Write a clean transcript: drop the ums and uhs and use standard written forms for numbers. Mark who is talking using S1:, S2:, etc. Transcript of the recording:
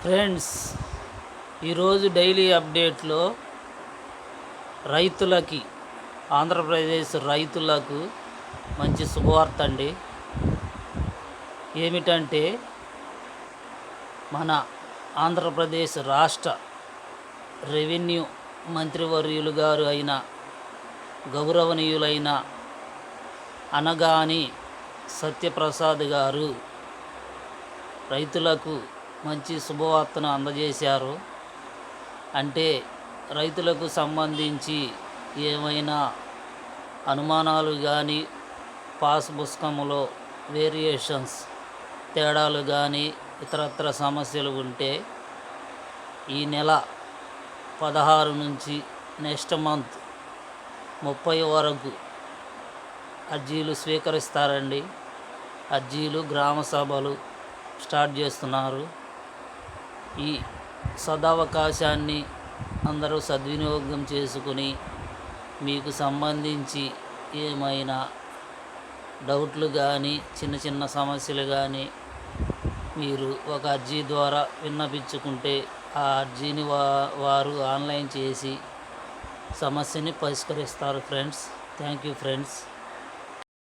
S1: Friends, ఈరోజు daily అప్డేట్లో రైతులకి ఆంధ్రప్రదేశ్ రైతులకు మంచి శుభవార్త అండి. ఏమిటంటే మన ఆంధ్రప్రదేశ్ రాష్ట్ర రెవెన్యూ మంత్రివర్యులు గారు అయిన గౌరవనీయులైన అనగాని సత్యప్రసాద్ గారు రైతులకు మంచి శుభవార్తను అందజేశారు. అంటే రైతులకు సంబంధించి ఏమైనా అనుమానాలు కానీ, పాస్ పుస్తకంలో వేరియేషన్స్ తేడాలు కానీ, ఇతరత్ర సమస్యలు ఉంటే ఈ నెల 16 నుంచి నెక్స్ట్ మంత్ 30 వరకు అర్జీలు స్వీకరిస్తారండి. అర్జీలు గ్రామ సభలు స్టార్ట్ చేస్తున్నారు. ఈ సదవకాశాన్ని అందరూ సద్వినియోగం చేసుకుని మీకు సంబంధించి ఏమైనా డౌట్లు కానీ, చిన్న చిన్న సమస్యలు కానీ మీరు ఒక అర్జీ ద్వారా విన్నపించుకుంటే ఆ అర్జీని వారు ఆన్లైన్ చేసి సమస్యని పరిష్కరిస్తారు ఫ్రెండ్స్. Thank you friends.